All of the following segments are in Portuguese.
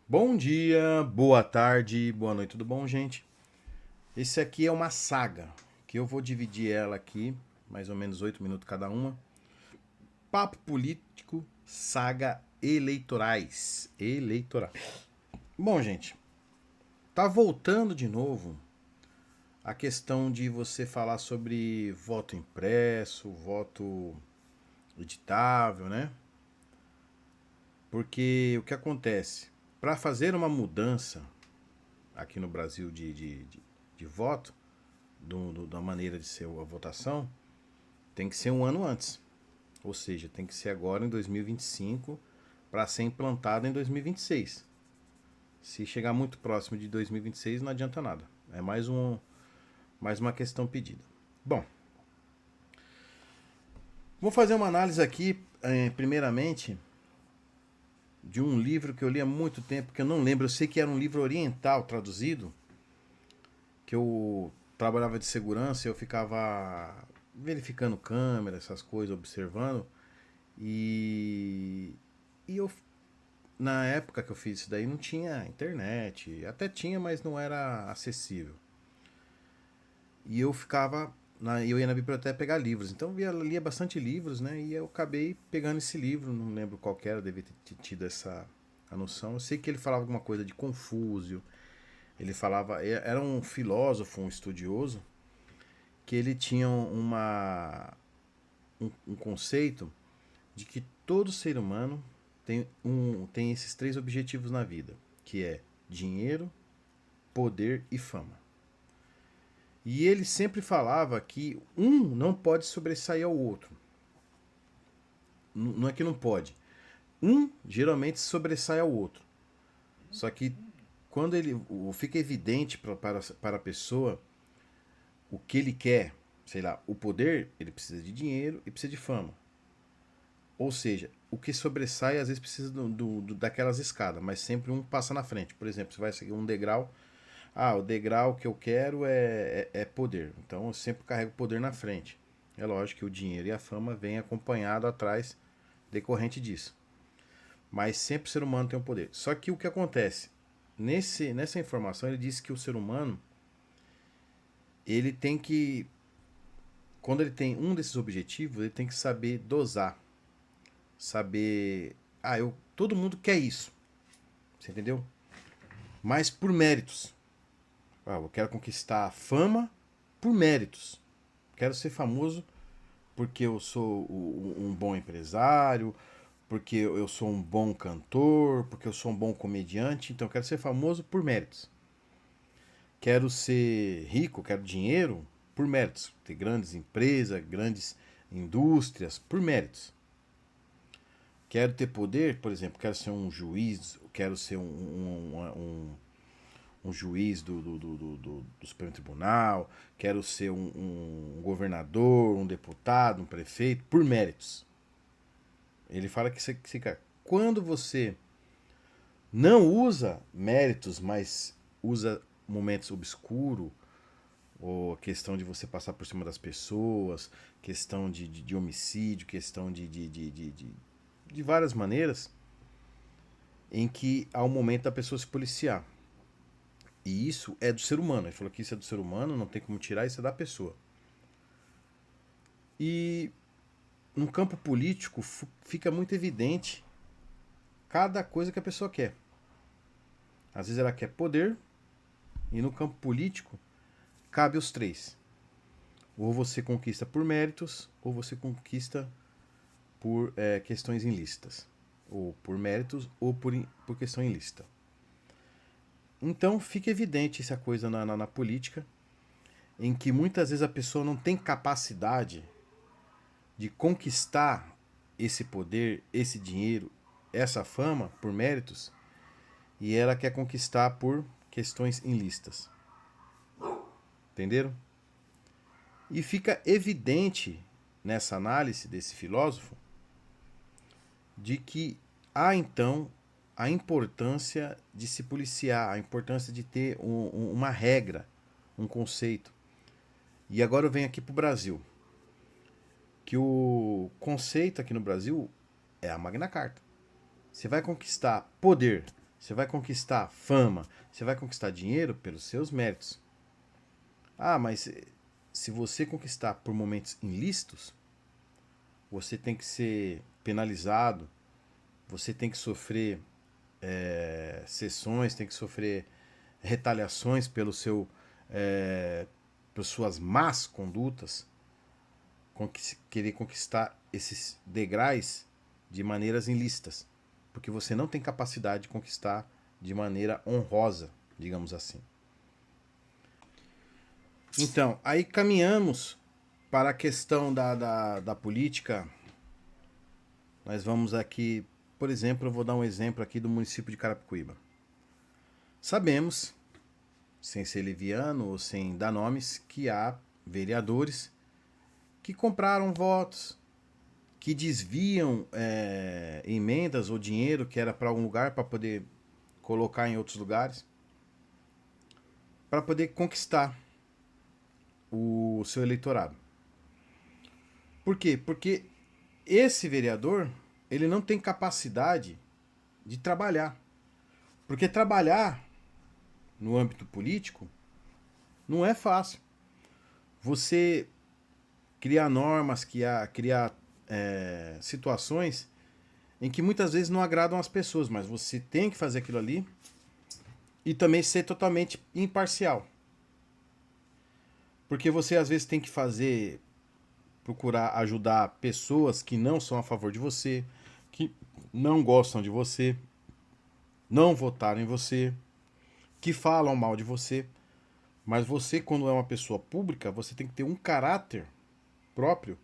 Bom dia, boa tarde, boa noite, tudo bom, gente? Esse aqui é uma saga, que eu vou dividir ela aqui, mais ou menos 8 minutos cada uma. Papo político, saga eleitorais. Eleitorais. Bom, gente, tá voltando de novo a questão de você falar sobre voto impresso, voto editável, né? Porque o que acontece? Para fazer uma mudança aqui no Brasil de voto, da maneira de ser a votação, tem que ser um ano antes. Ou seja, tem que ser agora em 2025 para ser implantado em 2026. Se chegar muito próximo de 2026, não adianta nada. É mais uma questão pedida. Bom, vou fazer uma análise aqui, primeiramente, de um livro que eu li há muito tempo, que eu não lembro. Eu sei que era um livro oriental traduzido, que eu trabalhava de segurança e eu ficava verificando câmera, essas coisas, observando. E, e eu, na época que eu fiz isso daí, não tinha internet. Até tinha, mas não era acessível. E eu ficava. Eu ia na biblioteca pegar livros. Então eu lia bastante livros, né? E eu acabei pegando esse livro, não lembro qual que era, devia ter tido essa a noção. Eu sei que ele falava alguma coisa de Confúcio. Ele falava. Era um filósofo, um estudioso, que ele tinha um conceito de que todo ser humano tem esses três objetivos na vida, que é dinheiro, poder e fama. E ele sempre falava que um não pode sobressair ao outro. Não é que não pode. Um geralmente sobressai ao outro. Só que quando ele fica evidente para a pessoa o que ele quer, sei lá, o poder, ele precisa de dinheiro e precisa de fama. Ou seja, o que sobressai às vezes precisa daquelas escadas, mas sempre um passa na frente. Por exemplo, você vai seguir um degrau. Ah, o degrau que eu quero é poder. Então eu sempre carrego o poder na frente. É lógico que o dinheiro e a fama vêm acompanhado atrás decorrente disso. Mas sempre o ser humano tem um poder. Só que o que acontece? Nessa informação ele diz que o ser humano ele tem que. Quando ele tem um desses objetivos, ele tem que saber dosar. Saber. Todo mundo quer isso. Você entendeu? Mas por méritos. Eu quero conquistar fama por méritos. Quero ser famoso porque eu sou um bom empresário, porque eu sou um bom cantor, porque eu sou um bom comediante. Então eu quero ser famoso por méritos. Quero ser rico, quero dinheiro por méritos. Ter grandes empresas, grandes indústrias por méritos. Quero ter poder, por exemplo, quero ser um juiz, quero ser um juiz do Supremo Tribunal, quero ser um governador, um deputado, um prefeito, por méritos. Ele fala que quando você não usa méritos, mas usa momentos obscuros, ou questão de você passar por cima das pessoas, questão de homicídio, questão de várias maneiras, em que há um momento da pessoa se policiar. E isso é do ser humano. Ele falou que isso é do ser humano, não tem como tirar, isso é da pessoa. E no campo político fica muito evidente cada coisa que a pessoa quer. Às vezes ela quer poder, e no campo político cabe os três. Ou você conquista por méritos, ou você conquista por questões ilícitas. Ou por méritos, ou por questão ilícita. Então fica evidente essa coisa na política, em que muitas vezes a pessoa não tem capacidade de conquistar esse poder, esse dinheiro, essa fama por méritos, e ela quer conquistar por questões ilícitas. Entenderam? E fica evidente nessa análise desse filósofo de que há então a importância de se policiar, a importância de ter uma regra, um conceito. E agora eu venho aqui para o Brasil, que o conceito aqui no Brasil é a Magna Carta. Você vai conquistar poder, Você vai conquistar fama, você vai conquistar dinheiro pelos seus méritos. Ah, mas se você conquistar por momentos ilícitos, você tem que ser penalizado, você tem que sofrer sessões, tem que sofrer retaliações por suas más condutas, querer conquistar esses degraus de maneiras ilícitas, porque você não tem capacidade de conquistar de maneira honrosa, digamos assim. Então, aí caminhamos para a questão da política. Nós vamos aqui, por exemplo, eu vou dar um exemplo aqui do município de Carapicuíba. Sabemos, sem ser leviano ou sem dar nomes, que há vereadores que compraram votos, que desviam emendas ou dinheiro que era para algum lugar para poder colocar em outros lugares, para poder conquistar o seu eleitorado. Por quê? Porque esse vereador, ele não tem capacidade de trabalhar. Porque trabalhar no âmbito político não é fácil. Você criar normas, criar situações em que muitas vezes não agradam as pessoas, mas você tem que fazer aquilo ali e também ser totalmente imparcial. Porque você às vezes tem que procurar ajudar pessoas que não são a favor de você, que não gostam de você, não votaram em você, que falam mal de você. Mas você, quando é uma pessoa pública, você tem que ter um caráter próprio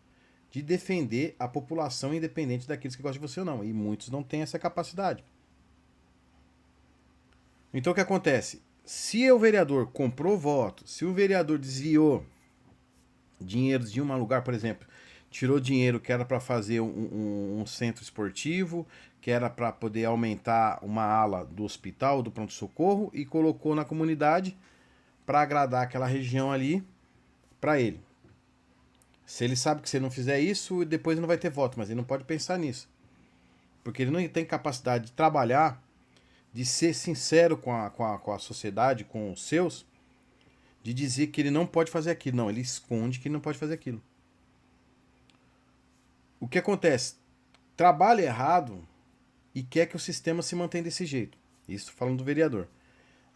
de defender a população independente daqueles que gostam de você ou não. E muitos não têm essa capacidade. Então o que acontece? Se o vereador comprou voto, se o vereador desviou dinheiro de um lugar, por exemplo, tirou dinheiro que era para fazer um centro esportivo, que era para poder aumentar uma ala do hospital, do pronto-socorro, e colocou na comunidade para agradar aquela região ali para ele. Se ele sabe que se ele não fizer isso, depois ele não vai ter voto, mas ele não pode pensar nisso. Porque ele não tem capacidade de trabalhar, de ser sincero com a sociedade, com os seus, de dizer que ele não pode fazer aquilo. Não, ele esconde que ele não pode fazer aquilo. O que acontece? Trabalha errado e quer que o sistema se mantenha desse jeito. Isso falando do vereador.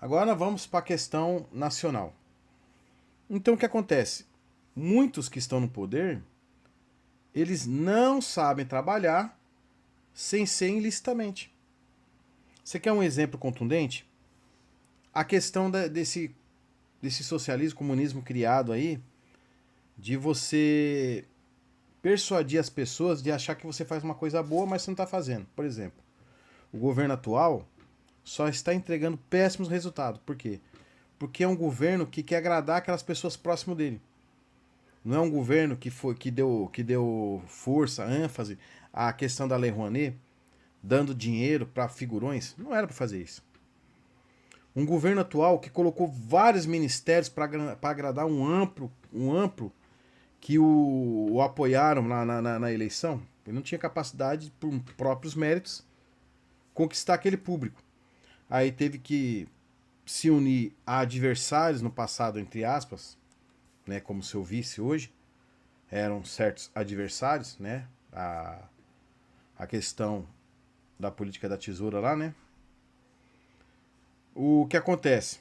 Agora vamos para a questão nacional. Então o que acontece? Muitos que estão no poder, eles não sabem trabalhar sem ser ilicitamente. Você quer um exemplo contundente? A questão desse socialismo, comunismo criado aí, de você persuadir as pessoas de achar que você faz uma coisa boa, mas você não está fazendo. Por exemplo, o governo atual só está entregando péssimos resultados. Por quê? Porque é um governo que quer agradar aquelas pessoas próximas dele. Não é um governo que deu força, ênfase à questão da Lei Rouanet, dando dinheiro para figurões. Não era para fazer isso. Um governo atual que colocou vários ministérios para agradar um amplo que o apoiaram na eleição. Ele não tinha capacidade, por próprios méritos, conquistar aquele público. Aí teve que se unir a adversários no passado, entre aspas, né, como seu vice hoje, eram certos adversários, né, a questão da política da tesoura lá, né. O que acontece?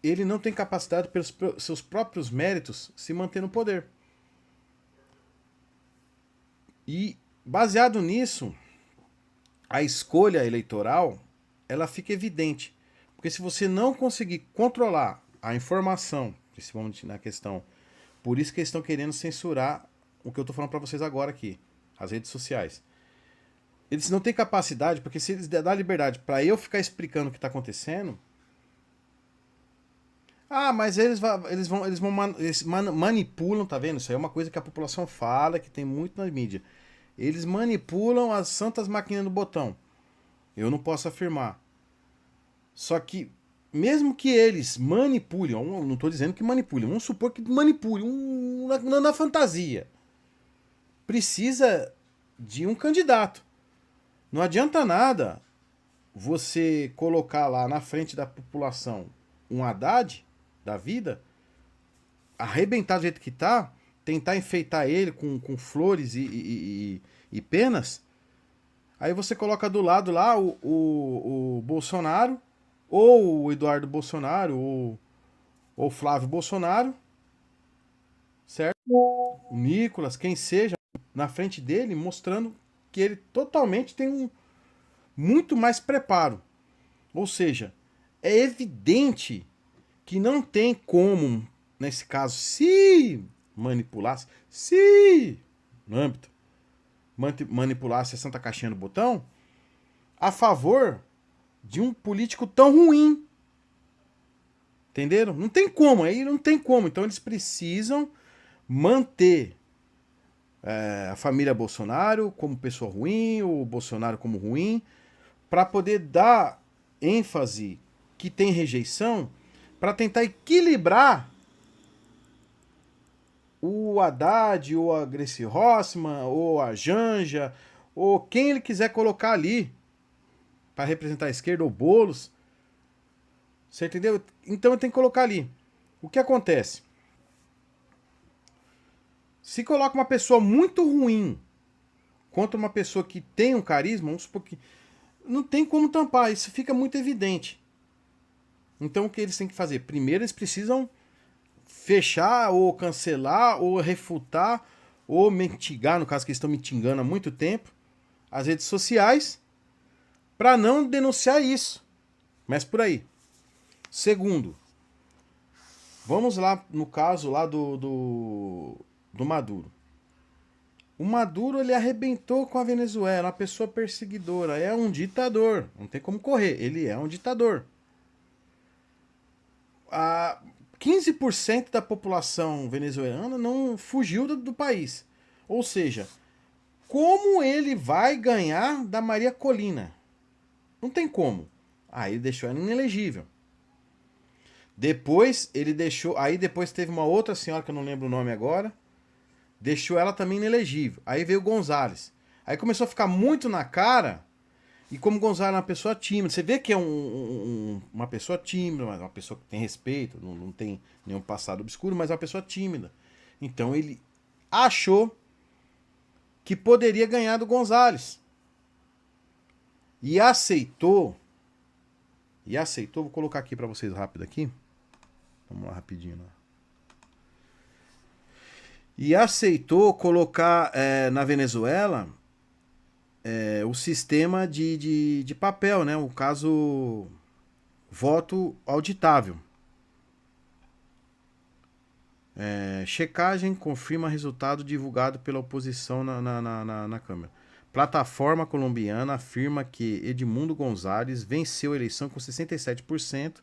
Ele não tem capacidade, pelos seus próprios méritos, se manter no poder. E, baseado nisso, a escolha eleitoral, ela fica evidente. Porque se você não conseguir controlar a informação, principalmente na questão... Por isso que eles estão querendo censurar o que eu estou falando para vocês agora aqui, as redes sociais. Eles não têm capacidade, porque se eles der liberdade para eu ficar explicando o que está acontecendo... Ah, mas eles manipulam, tá vendo? Isso aí é uma coisa que a população fala, que tem muito na mídia. Eles manipulam as santas máquinas do botão. Eu não posso afirmar. Só que, mesmo que eles manipulem, eu não estou dizendo que manipulem, vamos supor que manipulem, na fantasia. Precisa de um candidato. Não adianta nada você colocar lá na frente da população um Haddad da vida, arrebentar do jeito que tá, tentar enfeitar ele com flores e penas, aí você coloca do lado lá o Bolsonaro, ou o Eduardo Bolsonaro, ou Flávio Bolsonaro, certo? O Nicolas, quem seja, na frente dele, mostrando que ele totalmente tem muito mais preparo. Ou seja, é evidente que não tem como, nesse caso, se manipulasse, se no âmbito manipulasse a Santa Caixinha do Botão, a favor de um político tão ruim. Entenderam? Não tem como, aí não tem como. Então eles precisam manter a família Bolsonaro como pessoa ruim, o Bolsonaro como ruim, para poder dar ênfase que tem rejeição, para tentar equilibrar o Haddad, ou a Grace Rossmann, ou a Janja, ou quem ele quiser colocar ali para representar a esquerda, ou Boulos. Você entendeu? Então eu tenho que colocar ali. O que acontece? Se coloca uma pessoa muito ruim contra uma pessoa que tem um carisma, vamos supor que não tem como tampar, isso fica muito evidente. Então o que eles têm que fazer? Primeiro eles precisam fechar, ou cancelar, ou refutar, ou mitigar, no caso que eles estão mitigando há muito tempo, as redes sociais, para não denunciar isso. Mas por aí. Segundo, vamos lá no caso lá do Maduro. O Maduro, ele arrebentou com a Venezuela, uma pessoa perseguidora, é um ditador, não tem como correr, ele é um ditador. 15% da população venezuelana não fugiu do país. Ou seja, como ele vai ganhar da Maria Colina? Não tem como. Aí ele deixou ela inelegível. Depois ele deixou. Aí depois teve uma outra senhora que eu não lembro o nome agora. Deixou ela também inelegível. Aí veio o Gonzalez. Aí começou a ficar muito na cara. E como Gonzalez é uma pessoa tímida, você vê que é uma pessoa tímida, uma pessoa que tem respeito, não tem nenhum passado obscuro, mas é uma pessoa tímida. Então ele achou que poderia ganhar do Gonzalez. E aceitou. Vou colocar aqui para vocês rápido aqui. Vamos lá rapidinho. Né? E aceitou colocar na Venezuela o sistema de papel, né? O caso voto auditável. Checagem confirma resultado divulgado pela oposição na Câmara. Plataforma colombiana afirma que Edmundo Gonzalez venceu a eleição com 67%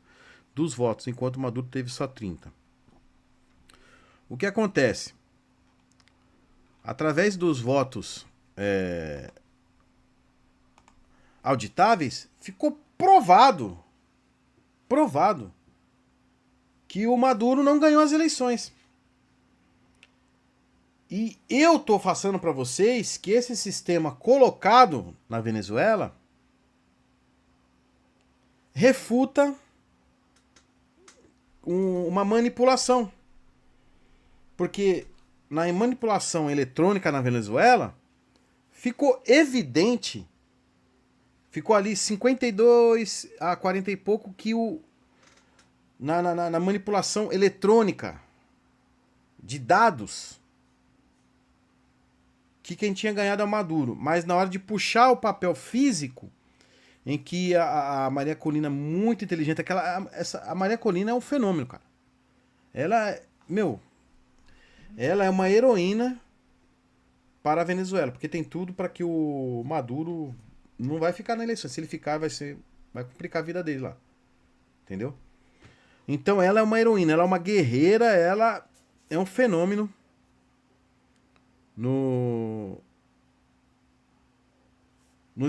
dos votos, enquanto Maduro teve só 30%. O que acontece? Através dos votos auditáveis, ficou provado que o Maduro não ganhou as eleições. E eu tô passando para vocês que esse sistema colocado na Venezuela refuta uma manipulação. Porque na manipulação eletrônica na Venezuela, ficou evidente, ficou ali 52 a 40 e pouco, que na manipulação eletrônica de dados, que quem tinha ganhado é o Maduro. Mas na hora de puxar o papel físico, em que a Maria Colina, muito inteligente, a Maria Colina é um fenômeno, cara. Ela é uma heroína para a Venezuela, porque tem tudo para que o Maduro não vai ficar na eleição. Se ele ficar, vai complicar a vida dele lá. Entendeu? Então ela é uma heroína, ela é uma guerreira, ela é um fenômeno nos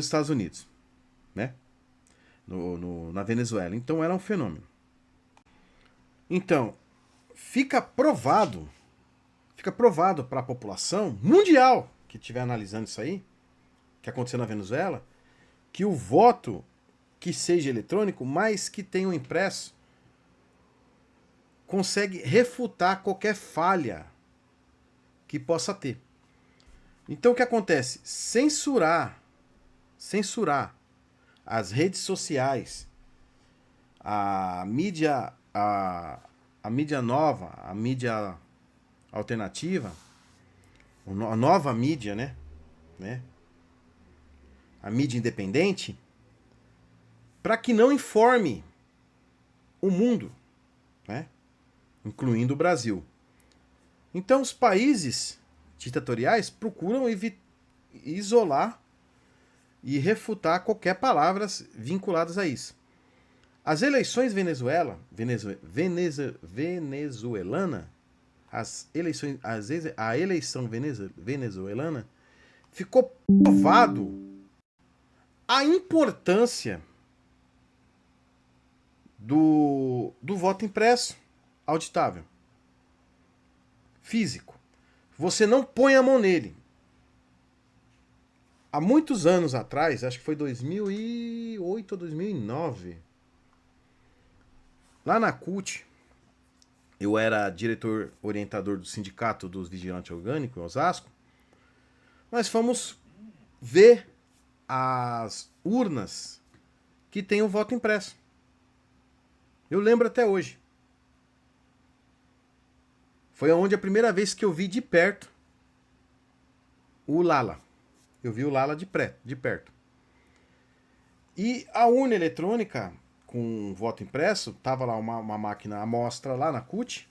Estados Unidos, né? Na Venezuela. Então ela é um fenômeno. Então, fica provado para a população mundial que estiver analisando isso aí, que aconteceu na Venezuela, que o voto que seja eletrônico, mas que tenha um impresso, consegue refutar qualquer falha que possa ter. Então o que acontece? Censurar as redes sociais, a mídia, a mídia nova, a mídia alternativa, a nova mídia, né? A mídia independente, para que não informe o mundo, né? Incluindo o Brasil. Então os países ditatoriais procuram isolar e refutar qualquer palavras vinculadas a isso. As eleições venezuelana, a eleição venezuelana, ficou provado a importância do voto impresso, auditável, físico. Você não põe a mão nele. Há muitos anos atrás, acho que foi 2008 ou 2009, lá na CUT, eu era diretor orientador do Sindicato dos Vigilantes Orgânicos, em Osasco. Nós fomos ver as urnas que tem o voto impresso. Eu lembro até hoje. Foi onde a primeira vez que eu vi de perto o Lala. Eu vi o Lala de perto. E a urna eletrônica com voto impresso, tava lá uma máquina amostra lá na CUT.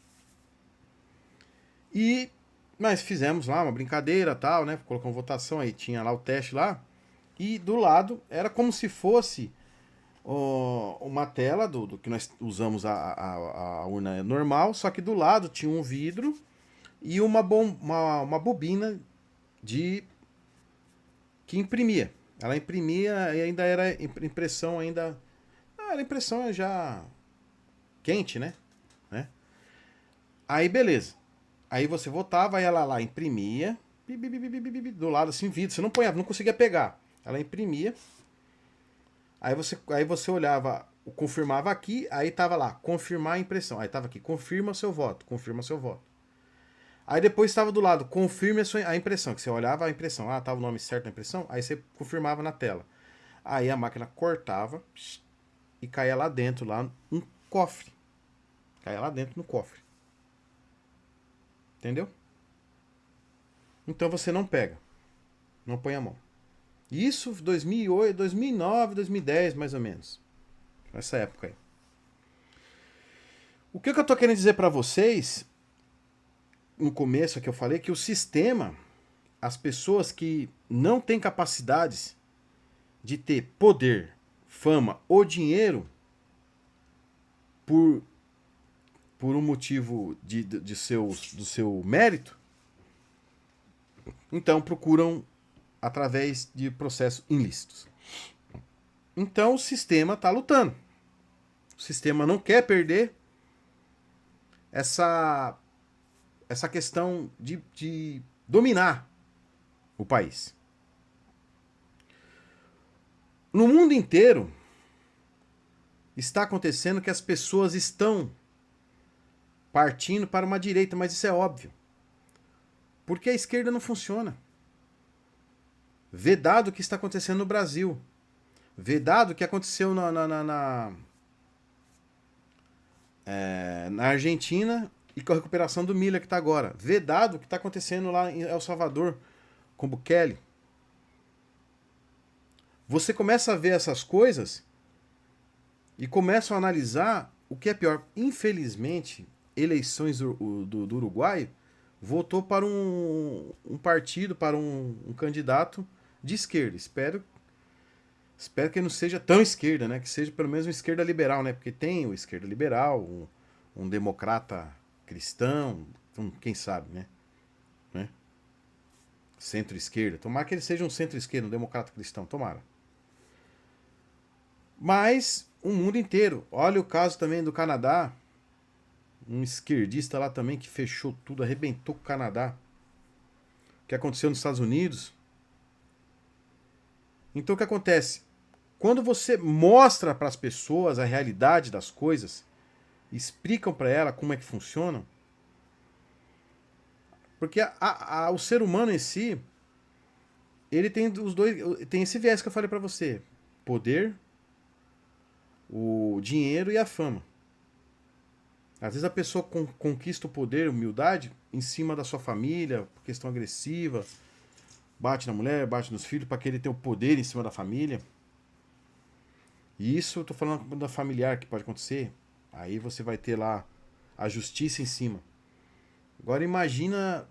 E nós fizemos lá uma brincadeira, tal, né? Colocamos votação aí, tinha lá o teste lá. E do lado era como se fosse uma tela do que nós usamos a urna normal, só que do lado tinha um vidro e uma bobina que imprimia. Ela imprimia e ainda era impressão ainda. Era impressão já quente, né? Aí beleza. Aí você votava, aí ela lá imprimia, do lado assim, vidro. Você não conseguia pegar. Ela imprimia. Aí você olhava, confirmava aqui, aí tava lá, confirmar a impressão. Aí tava aqui, confirma seu voto. Aí depois estava do lado, confirme a impressão, que você olhava a impressão. Ah, tava o nome certo na impressão, aí você confirmava na tela. Aí a máquina cortava e caía lá dentro, lá um cofre. Caía lá dentro no cofre. Entendeu? Então você não pega. Não põe a mão. Isso 2008, 2009, 2010, mais ou menos. Nessa época aí. O que eu tô querendo dizer para vocês, no começo que eu falei, que o sistema, as pessoas que não têm capacidades de ter poder, fama ou dinheiro por um motivo do seu mérito, então procuram através de processos ilícitos. Então o sistema está lutando. O sistema não quer perder essa questão de dominar o país. No mundo inteiro está acontecendo que as pessoas estão partindo para uma direita, mas isso é óbvio. Porque a esquerda não funciona. Vedado o que está acontecendo no Brasil. Vedado o que aconteceu na Argentina e com a recuperação do Miller que está agora. Vedado o que está acontecendo lá em El Salvador com Bukele. Você começa a ver essas coisas e começa a analisar o que é pior. Infelizmente, eleições do Uruguai votou para um partido, para um candidato de esquerda. Espero que não seja tão esquerda, né? Que seja pelo menos uma esquerda liberal, né? Porque tem o esquerda liberal, um democrata cristão, então, quem sabe, né? Centro-esquerda. Tomara que ele seja um centro-esquerda, um democrata cristão, tomara. Mas o mundo inteiro. Olha o caso também do Canadá. Um esquerdista lá também que fechou tudo, arrebentou com o Canadá. O que aconteceu nos Estados Unidos. Então o que acontece? Quando você mostra para as pessoas a realidade das coisas, explicam para ela como é que funcionam, porque o ser humano em si, ele tem os dois, tem esse viés que eu falei para você, poder, o dinheiro e a fama. Às vezes a pessoa conquista o poder, humildade, em cima da sua família, por questão agressiva, bate na mulher, bate nos filhos, para querer ter o poder em cima da família. E isso eu tô falando da familiar que pode acontecer. Aí você vai ter lá a justiça em cima. Agora imagina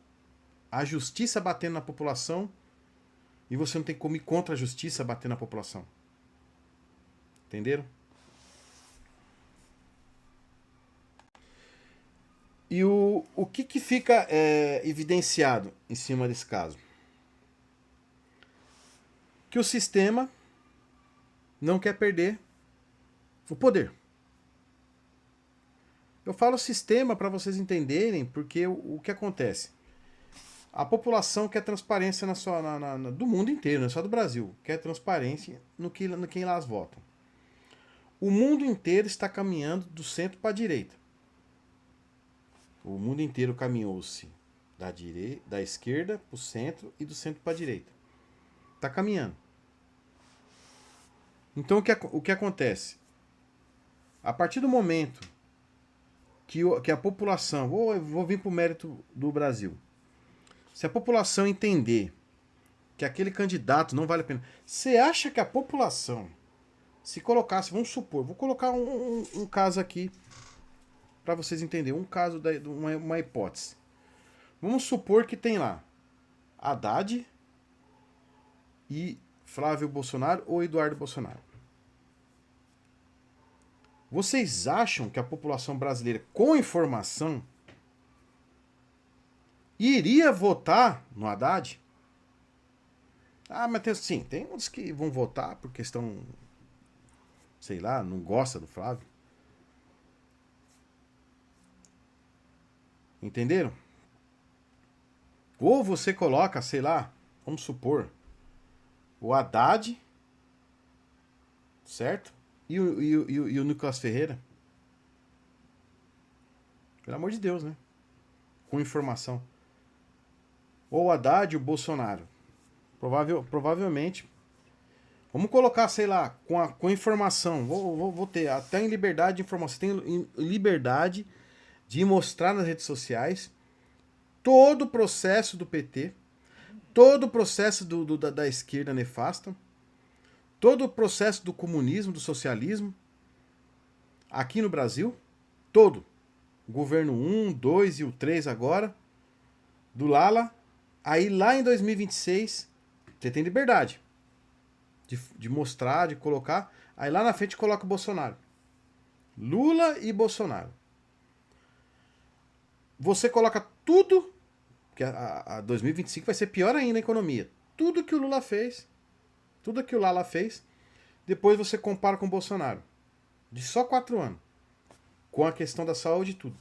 a justiça batendo na população e você não tem como ir contra a justiça batendo na população. Entenderam? E o que fica evidenciado em cima desse caso? Que o sistema não quer perder o poder. Eu falo sistema para vocês entenderem, porque o que acontece? A população quer transparência do mundo inteiro, não é só do Brasil. Quer transparência no quem lá as votam. O mundo inteiro está caminhando do centro para a direita. O mundo inteiro caminhou-se da esquerda para o centro e do centro para a direita. Está caminhando. Então o que acontece? A partir do momento que a população... Vou vir para o mérito do Brasil. Se a população entender que aquele candidato não vale a pena... Você acha que a população, se colocasse... Vamos supor, vou colocar um caso aqui para vocês entenderem. Um caso, uma hipótese. Vamos supor que tem lá Haddad e Flávio Bolsonaro ou Eduardo Bolsonaro. Vocês acham que a população brasileira, com informação, iria votar no Haddad? Ah, mas tem uns que vão votar por questão, sei lá, não gosta do Flávio. Entenderam? Ou você coloca, sei lá, vamos supor, o Haddad, certo? E o Nicolas Ferreira. Pelo amor de Deus, né? Com informação. Ou o Haddad e o Bolsonaro. Provavelmente. Vamos colocar, sei lá, com informação. Vou ter até em liberdade de informação. Tem liberdade de mostrar nas redes sociais todo o processo do PT, todo o processo da esquerda nefasta, todo o processo do comunismo, do socialismo, aqui no Brasil, todo. O governo 1, 2 e o 3 agora, do Lala. Aí lá em 2026, você tem liberdade de mostrar, de colocar. Aí lá na frente coloca o Bolsonaro. Lula e Bolsonaro. Você coloca tudo, que a 2025 vai ser pior ainda a economia. Tudo que o Lula fez, tudo que o Lala fez, depois você compara com o Bolsonaro. De só 4 anos. Com a questão da saúde e tudo.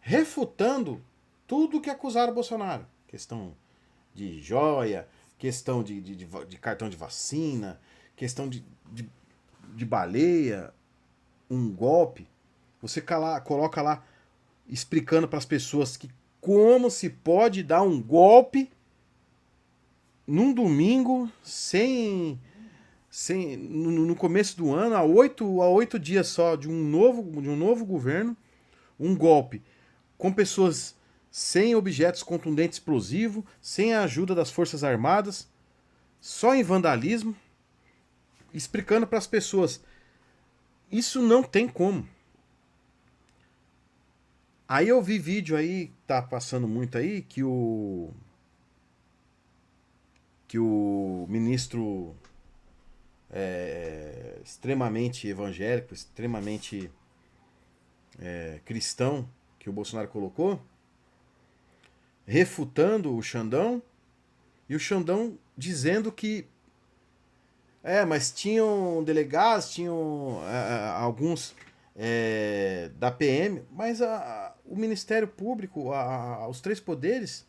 Refutando tudo que acusaram o Bolsonaro. Questão de joia, questão de cartão de vacina, questão de baleia, um golpe. Você coloca lá explicando para as pessoas que como se pode dar um golpe num domingo no começo do ano, a 8 dias só de um novo governo, um golpe com pessoas sem objetos contundentes explosivos, sem a ajuda das Forças Armadas, só em vandalismo, explicando para as pessoas. Isso não tem como. Aí eu vi vídeo aí, tá passando muito aí, que o ministro extremamente evangélico, extremamente cristão, que o Bolsonaro colocou, refutando o Xandão, e o Xandão dizendo que mas tinham delegados, tinham alguns da PM, mas o Ministério Público, os 3 poderes,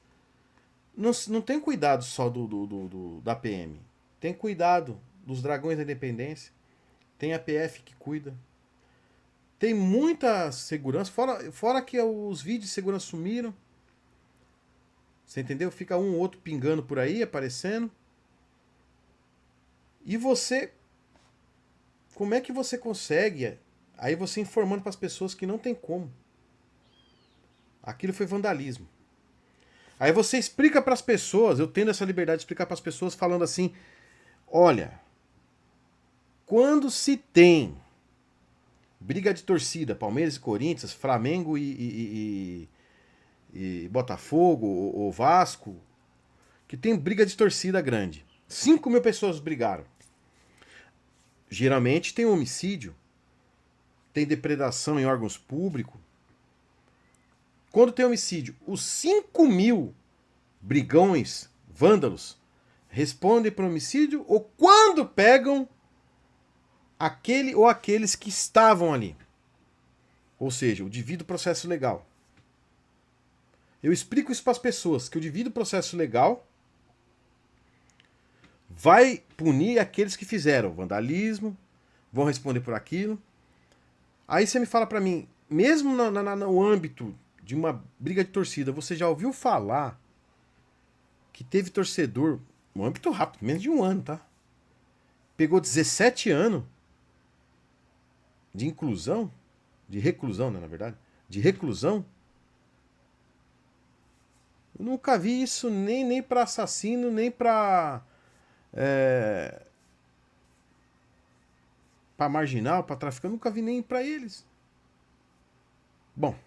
não tem cuidado só da PM. Tem cuidado dos Dragões da Independência, tem a PF que cuida. Tem muita segurança, fora que os vídeos de segurança sumiram. Você entendeu? Fica um ou outro pingando por aí, aparecendo. E você... Como é que você consegue? Aí você informando para as pessoas que não tem como. Aquilo foi vandalismo. Aí você explica para as pessoas, eu tendo essa liberdade de explicar para as pessoas falando assim, olha, quando se tem briga de torcida, Palmeiras e Corinthians, Flamengo e Botafogo ou Vasco, que tem briga de torcida grande. 5.000 pessoas brigaram. Geralmente tem homicídio, tem depredação em órgãos públicos. Quando tem homicídio, os 5.000 brigões, vândalos, respondem por homicídio ou quando pegam aquele ou aqueles que estavam ali. Ou seja, o devido processo legal. Eu explico isso para as pessoas, que o devido processo legal vai punir aqueles que fizeram vandalismo, vão responder por aquilo. Aí você me fala para mim, mesmo no âmbito de uma briga de torcida, você já ouviu falar que teve torcedor, no âmbito rápido, menos de um ano, tá? Pegou 17 anos de inclusão, de reclusão, né, na verdade, de reclusão. Eu nunca vi isso nem para assassino, nem para para marginal, para traficante, nunca vi nem para eles. Bom,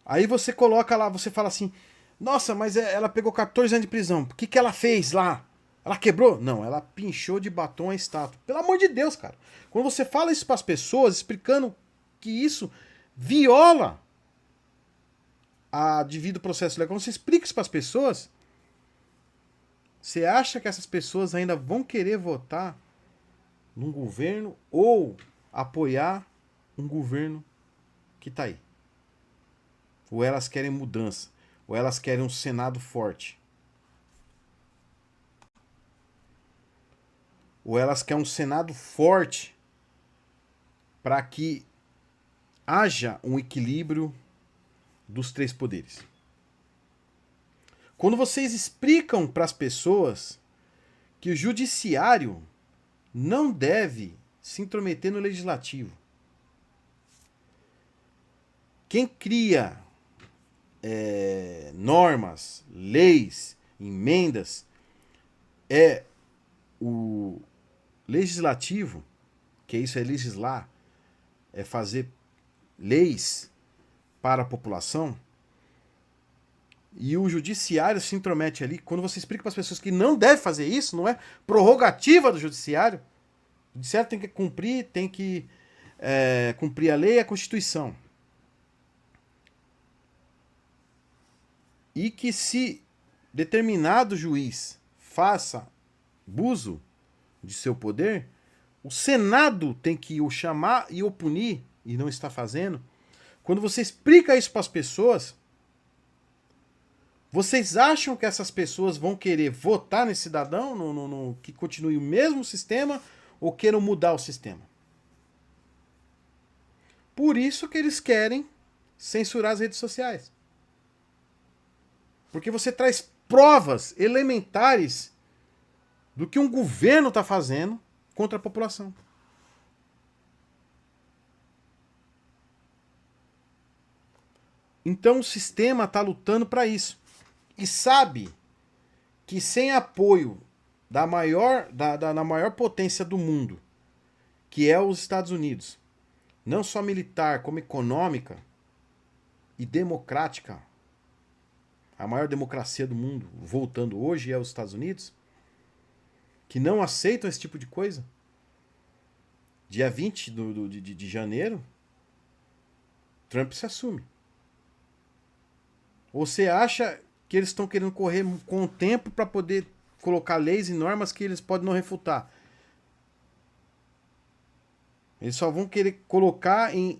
aí você coloca lá, você fala assim, nossa, mas ela pegou 14 anos de prisão, o que ela fez lá? Ela quebrou? Não, ela pinchou de batom a estátua. Pelo amor de Deus, cara. Quando você fala isso para as pessoas, explicando que isso viola a devido processo legal, quando você explica isso para as pessoas, você acha que essas pessoas ainda vão querer votar num governo ou apoiar um governo que tá aí? Ou elas querem mudança? Ou elas querem um Senado forte? Ou elas querem um Senado forte para que haja um equilíbrio dos três poderes? Quando vocês explicam para as pessoas que o judiciário não deve se intrometer no legislativo, quem cria normas, leis, emendas é o legislativo, que isso é legislar, é fazer leis para a população, e o judiciário se intromete ali. Quando você explica para as pessoas que não deve fazer isso, não é prerrogativa do judiciário, o judiciário tem que cumprir a lei e a Constituição. E que se determinado juiz faça abuso de seu poder, o Senado tem que o chamar e o punir, e não está fazendo. Quando você explica isso para as pessoas, vocês acham que essas pessoas vão querer votar nesse cidadão que continue o mesmo sistema ou queiram mudar o sistema? Por isso que eles querem censurar as redes sociais. Porque você traz provas elementares do que um governo está fazendo contra a população. Então o sistema está lutando para isso. E sabe que sem apoio da maior potência do mundo, que é os Estados Unidos, não só militar, como econômica e democrática, a maior democracia do mundo, voltando hoje, é os Estados Unidos, que não aceitam esse tipo de coisa. Dia 20 de janeiro, Trump se assume. Ou você acha que eles estão querendo correr com o tempo para poder colocar leis e normas que eles podem não refutar? Eles só vão querer colocar em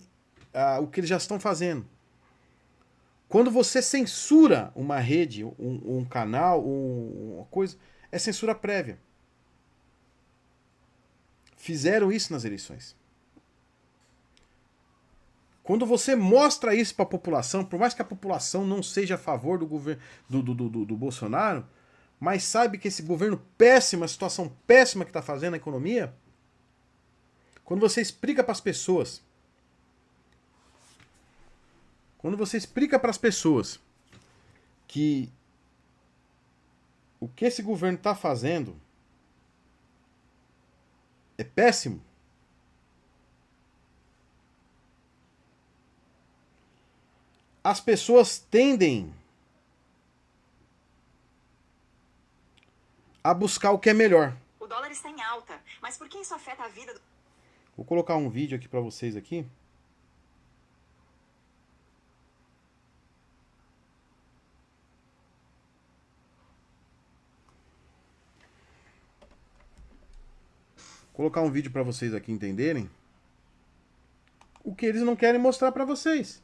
o que eles já estão fazendo. Quando você censura uma rede, um canal, uma coisa, é censura prévia. fizeram isso nas eleições. Quando você mostra isso para a população, por mais que a população não seja a favor do governo do Bolsonaro, mas sabe que esse governo péssimo, a situação péssima que está fazendo a economia, quando você explica para as pessoas, que o que esse governo está fazendo é péssimo, as pessoas tendem a buscar o que é melhor. O dólar está em alta, mas por que isso afeta a vida do... Vou colocar um vídeo aqui para vocês aqui. Colocar um vídeo para vocês aqui entenderem o que eles não querem mostrar para vocês.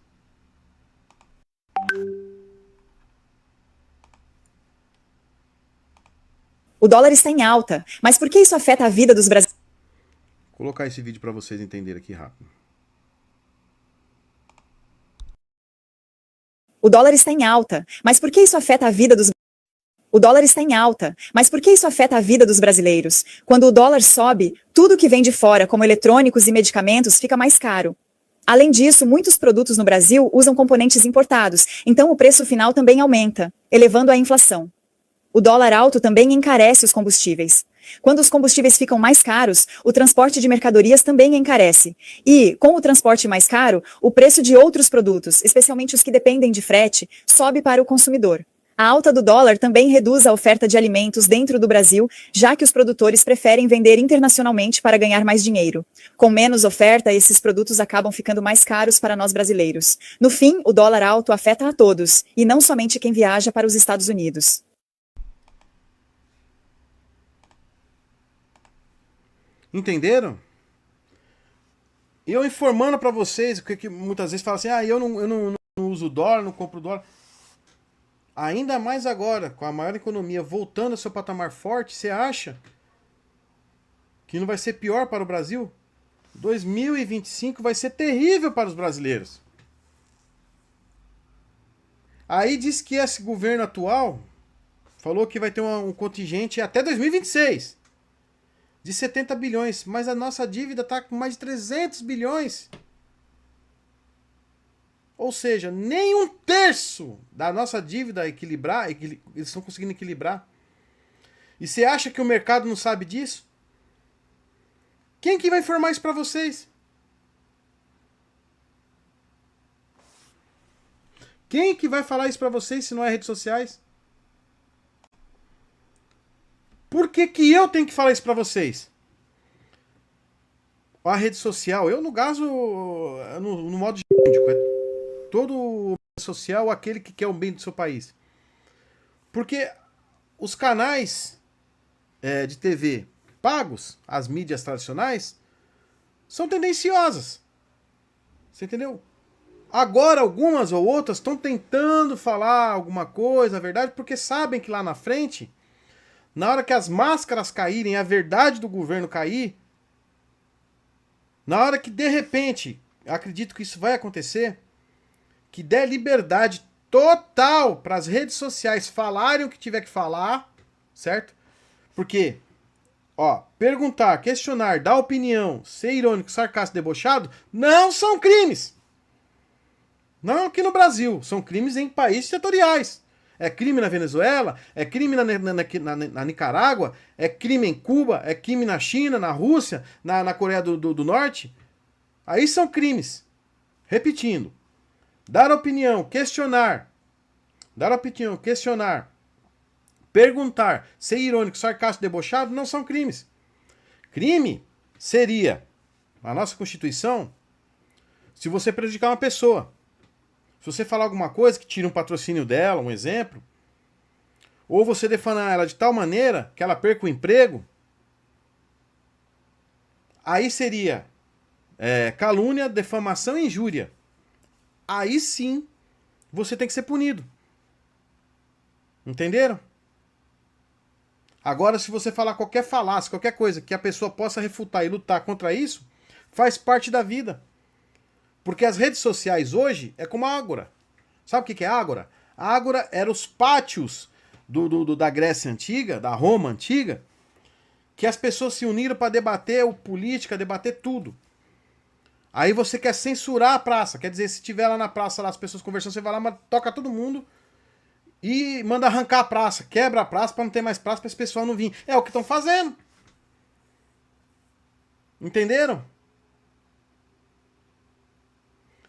O dólar está em alta, mas por que isso afeta a vida dos brasileiros? Vou colocar esse vídeo para vocês entenderem aqui rápido. O dólar está em alta, mas por que isso afeta a vida dos... O dólar está em alta, mas por que isso afeta a vida dos brasileiros? Quando o dólar sobe, tudo que vem de fora, como eletrônicos e medicamentos, fica mais caro. Além disso, muitos produtos no Brasil usam componentes importados, então o preço final também aumenta, elevando a inflação. O dólar alto também encarece os combustíveis. Quando os combustíveis ficam mais caros, o transporte de mercadorias também encarece. E, com o transporte mais caro, o preço de outros produtos, especialmente os que dependem de frete, sobe para o consumidor. A alta do dólar também reduz a oferta de alimentos dentro do Brasil, já que os produtores preferem vender internacionalmente para ganhar mais dinheiro. Com menos oferta, esses produtos acabam ficando mais caros para nós brasileiros. No fim, o dólar alto afeta a todos, e não somente quem viaja para os Estados Unidos. Entenderam? Eu informando para vocês, que muitas vezes falam assim, eu não uso dólar, não compro dólar. Ainda mais agora, com a maior economia voltando ao seu patamar forte, você acha que não vai ser pior para o Brasil? 2025 vai ser terrível para os brasileiros. Aí diz que esse governo atual falou que vai ter um contingente até 2026 de 70 bilhões, mas a nossa dívida está com mais de 300 bilhões. Ou seja, nem um terço da nossa dívida equilibrar, eles estão conseguindo equilibrar. E você acha que o mercado não sabe disso? Quem que vai informar isso para vocês? Quem que vai falar isso para vocês se não é redes sociais? Por que que eu tenho que falar isso para vocês? A rede social, eu no caso, no modo jurídico, todo social aquele que quer o bem do seu país. Porque os canais de TV pagos, as mídias tradicionais, são tendenciosas. Você entendeu? Agora algumas ou outras estão tentando falar alguma coisa, a verdade, porque sabem que lá na frente, na hora que as máscaras caírem, a verdade do governo cair, na hora que de repente, acredito que isso vai acontecer, que der liberdade total para as redes sociais falarem o que tiver que falar, certo? Porque, perguntar, questionar, dar opinião, ser irônico, sarcástico, debochado, não são crimes. Não aqui no Brasil, são crimes em países ditatoriais. É crime na Venezuela, é crime na Nicarágua, é crime em Cuba, é crime na China, na Rússia, na Coreia do Norte. Aí são crimes. Repetindo. Dar opinião, questionar. Dar opinião, questionar. Perguntar, ser irônico, sarcástico, debochado, não são crimes. Crime seria, na nossa Constituição, se você prejudicar uma pessoa. Se você falar alguma coisa que tira um patrocínio dela, um exemplo, ou você defanar ela de tal maneira que ela perca o emprego, aí seria calúnia, defamação e injúria. Aí sim você tem que ser punido. Entenderam? Agora, se você falar qualquer falácia, qualquer coisa que a pessoa possa refutar e lutar contra isso, faz parte da vida. Porque as redes sociais hoje é como a Ágora. Sabe o que é a Ágora? A Ágora eram os pátios da Grécia Antiga, da Roma Antiga, que as pessoas se uniram para debater política, debater tudo. Aí você quer censurar a praça. Quer dizer, se tiver lá na praça, lá, as pessoas conversando, você vai lá, toca todo mundo e manda arrancar a praça. Quebra a praça para não ter mais praça, para esse pessoal não vir. É o que estão fazendo. Entenderam?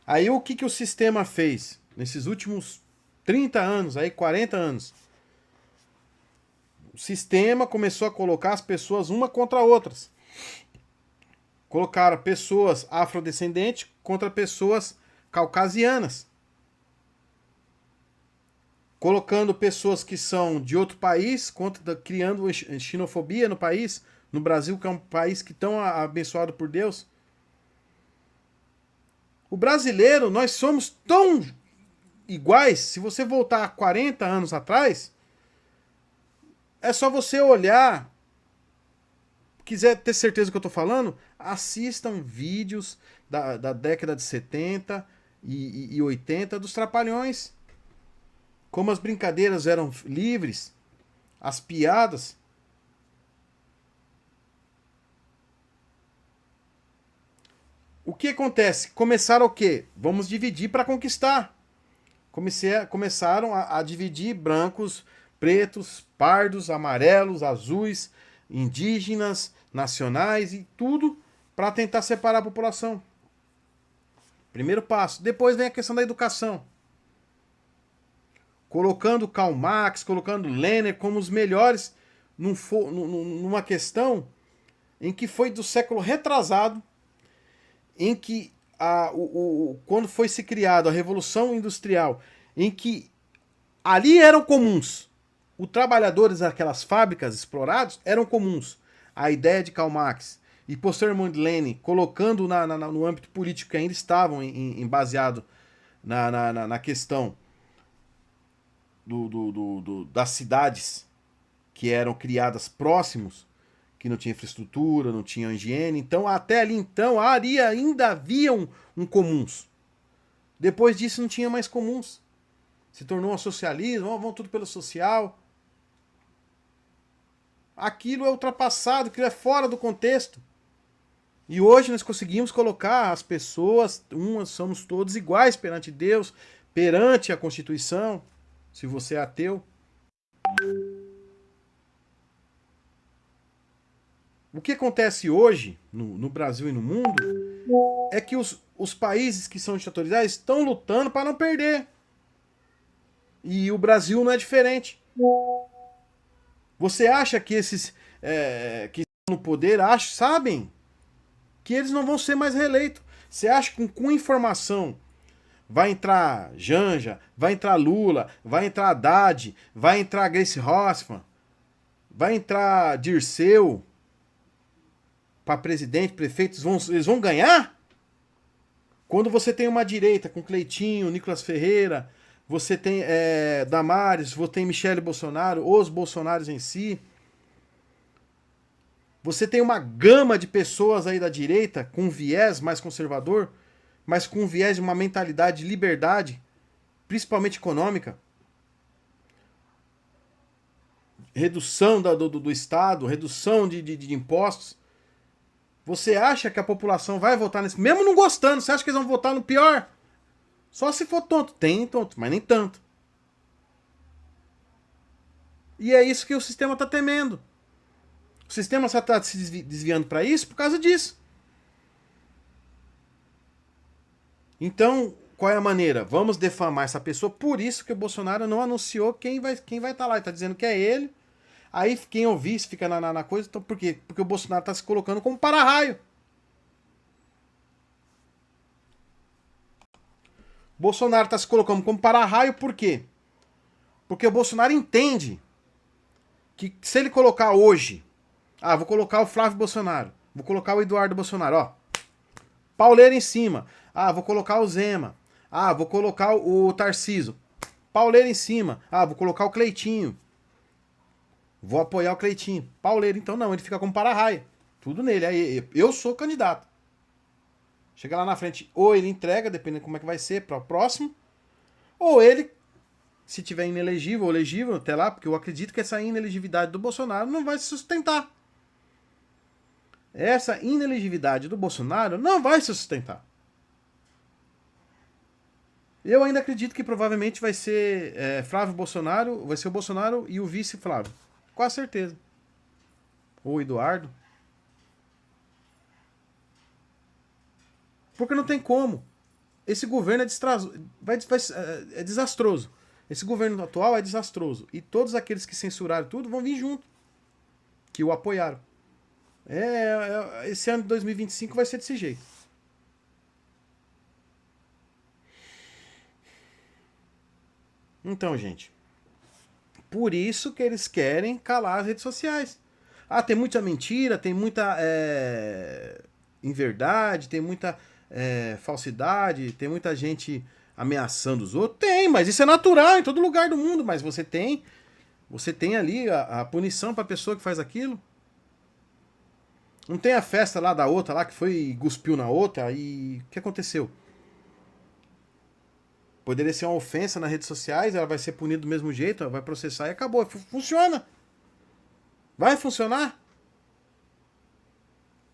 Aí o que o sistema fez nesses últimos 30 anos, aí 40 anos? O sistema começou a colocar as pessoas uma contra outras. Colocaram pessoas afrodescendentes contra pessoas caucasianas. Colocando pessoas que são de outro país, criando xenofobia no país, no Brasil, que é um país que tão abençoado por Deus. O brasileiro, nós somos tão iguais. Se você voltar 40 anos atrás, é só você olhar. Quiser ter certeza do que eu tô falando, assistam vídeos da década de 70 e 80 dos Trapalhões. Como as brincadeiras eram livres, as piadas. O que acontece? Começaram o quê? Vamos dividir para conquistar. Começaram a dividir brancos, pretos, pardos, amarelos, azuis, indígenas, nacionais e tudo para tentar separar a população. Primeiro passo. Depois vem a questão da educação. Colocando Karl Marx, colocando Lenin como os melhores numa questão em que foi do século retrasado, em que quando foi se criada a Revolução Industrial, em que ali eram comuns. Os trabalhadores daquelas fábricas explorados eram comuns. A ideia de Karl Marx e posteriormente Lenin, colocando no âmbito político que ainda estavam baseado na questão das cidades que eram criadas próximos, que não tinha infraestrutura, não tinha higiene. Então, até ali, ainda havia um comuns. Depois disso, não tinha mais comuns. Se tornou um socialismo, vamos tudo pelo social. Aquilo é ultrapassado, aquilo é fora do contexto. E hoje nós conseguimos colocar as pessoas, somos todos iguais perante Deus, perante a Constituição, se você é ateu. O que acontece hoje, no Brasil e no mundo, é que os países que são ditatoriais estão lutando para não perder. E o Brasil não é diferente. Você acha que esses que estão no poder sabem que eles não vão ser mais reeleitos? Você acha que com informação vai entrar Janja, vai entrar Lula, vai entrar Haddad, vai entrar Gleice Hoffmann, vai entrar Dirceu para presidente, prefeitos, eles vão ganhar? Quando você tem uma direita com Cleitinho, Nicolas Ferreira, você tem Damares, você tem Michele Bolsonaro, os Bolsonaros em si. Você tem uma gama de pessoas aí da direita com viés mais conservador, mas com viés de uma mentalidade de liberdade, principalmente econômica. Redução do Estado, redução de impostos. Você acha que a população vai votar nesse... Mesmo não gostando, você acha que eles vão votar no pior? Só se for tonto. Tem tonto, mas nem tanto. E é isso que o sistema está temendo. O sistema só está se desviando para isso por causa disso. Então, qual é a maneira? Vamos defamar essa pessoa. Por isso que o Bolsonaro não anunciou quem vai estar lá. Ele está dizendo que é ele. Aí quem ouvir isso fica na coisa. Então, por quê? Porque o Bolsonaro está se colocando como para-raio. Bolsonaro está se colocando como para-raio por quê? Porque o Bolsonaro entende que se ele colocar hoje... vou colocar o Flávio Bolsonaro. Vou colocar o Eduardo Bolsonaro, ó. Pauleira em cima. Vou colocar o Zema. Vou colocar o Tarcísio. Pauleira em cima. Vou colocar o Cleitinho. Vou apoiar o Cleitinho. Pauleiro, então não, ele fica como para-raia. Tudo nele. Aí eu sou candidato. Chega lá na frente, ou ele entrega, dependendo de como é que vai ser, para o próximo, ou ele, se tiver inelegível ou elegível até lá, porque eu acredito que essa inelegibilidade do Bolsonaro não vai se sustentar. Essa inelegibilidade do Bolsonaro não vai se sustentar. Eu ainda acredito que provavelmente vai ser Flávio Bolsonaro, vai ser o Bolsonaro e o vice Flávio. Com certeza. Ou Eduardo. Porque não tem como. Esse governo é desastroso. Esse governo atual é desastroso. E todos aqueles que censuraram tudo vão vir junto. Que o apoiaram. Esse ano de 2025 vai ser desse jeito. Então, gente, por isso que eles querem calar as redes sociais. Ah, tem muita mentira, tem muita inverdade, tem muita falsidade, tem muita gente ameaçando os outros. Tem, mas isso é natural em todo lugar do mundo. Mas você tem ali a punição para a pessoa que faz aquilo. Não tem a festa lá da outra lá que foi e cuspiu na outra e o que aconteceu? Poderia ser uma ofensa nas redes sociais, ela vai ser punida do mesmo jeito, ela vai processar e acabou. Funciona. Vai funcionar.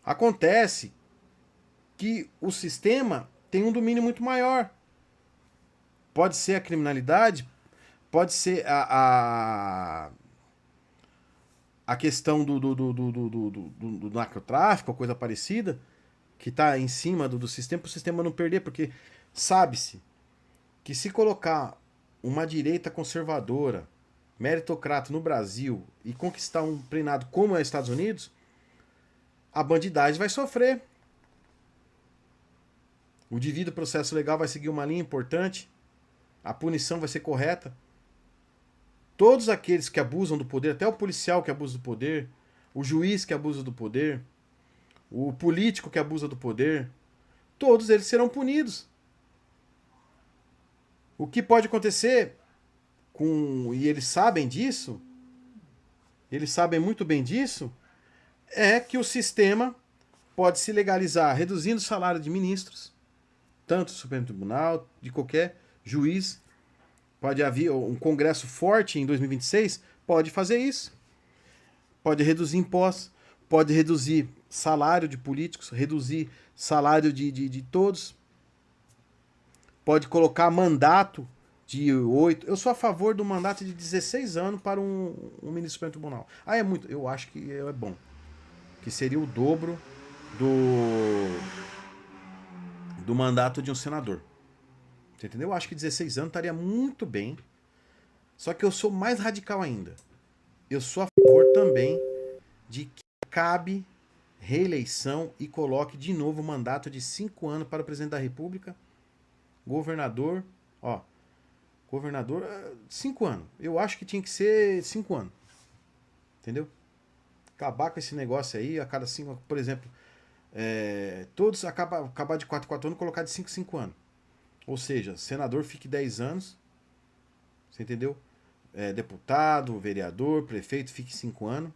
Acontece que o sistema tem um domínio muito maior. Pode ser a criminalidade, pode ser a questão do narcotráfico, ou coisa parecida, que está em cima do sistema, para o sistema não perder, porque sabe-se que se colocar uma direita conservadora, meritocrata no Brasil e conquistar um reinado como é os Estados Unidos, a bandidagem vai sofrer. O devido processo legal vai seguir uma linha importante, a punição vai ser correta. Todos aqueles que abusam do poder, até o policial que abusa do poder, o juiz que abusa do poder, o político que abusa do poder, todos eles serão punidos. O que pode acontecer e eles sabem disso, eles sabem muito bem disso, é que o sistema pode se legalizar reduzindo o salário de ministros, tanto do Supremo Tribunal, de qualquer juiz. Pode haver um congresso forte em 2026, pode fazer isso. Pode reduzir impostos, pode reduzir salário de políticos, reduzir salário de todos. Pode colocar mandato de 8. Eu sou a favor do mandato de 16 anos para um ministro do Supremo Tribunal. É muito. Eu acho que é bom. Que seria o dobro do mandato de um senador. Você entendeu? Eu acho que 16 anos estaria muito bem. Só que eu sou mais radical ainda. Eu sou a favor também de que cabe reeleição e coloque de novo o mandato de 5 anos para o presidente da República. Governador, governador, 5 anos. Eu acho que tinha que ser 5 anos. Entendeu? Acabar com esse negócio aí, a cada 5, por exemplo, todos acabar de 4 anos, colocar de 5 anos. Ou seja, senador fique 10 anos, você entendeu? Deputado, vereador, prefeito fique 5 anos,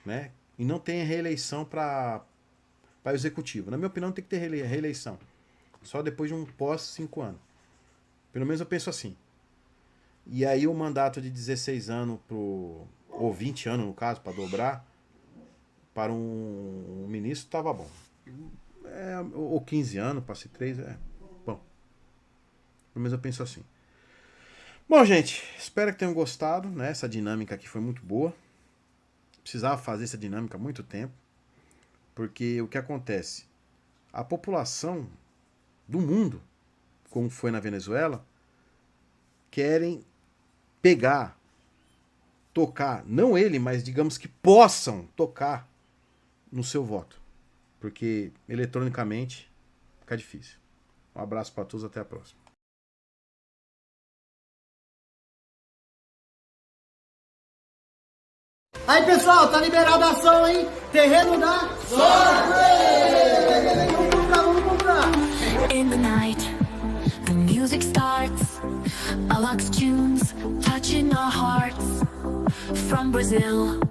né? E não tenha reeleição para executivo. Na minha opinião, tem que ter reeleição. Só depois de um pós 5 anos. Pelo menos eu penso assim. E aí o mandato de 16 anos ou 20 anos, no caso, para dobrar, para um ministro, estava bom. Ou 15 anos, para ser 3, bom. Pelo menos eu penso assim. Bom, gente, espero que tenham gostado, né? Essa dinâmica aqui foi muito boa. Precisava fazer essa dinâmica há muito tempo. Porque o que acontece? A população do mundo, como foi na Venezuela, querem pegar, tocar, não ele, mas digamos que possam tocar no seu voto. Porque eletronicamente fica difícil. Um abraço para todos, até a próxima. Aí pessoal, tá liberada a ação, hein? Terreno da sorte! Vamos comprar! In the night, the music starts. Alok's tunes touching our hearts. From Brazil.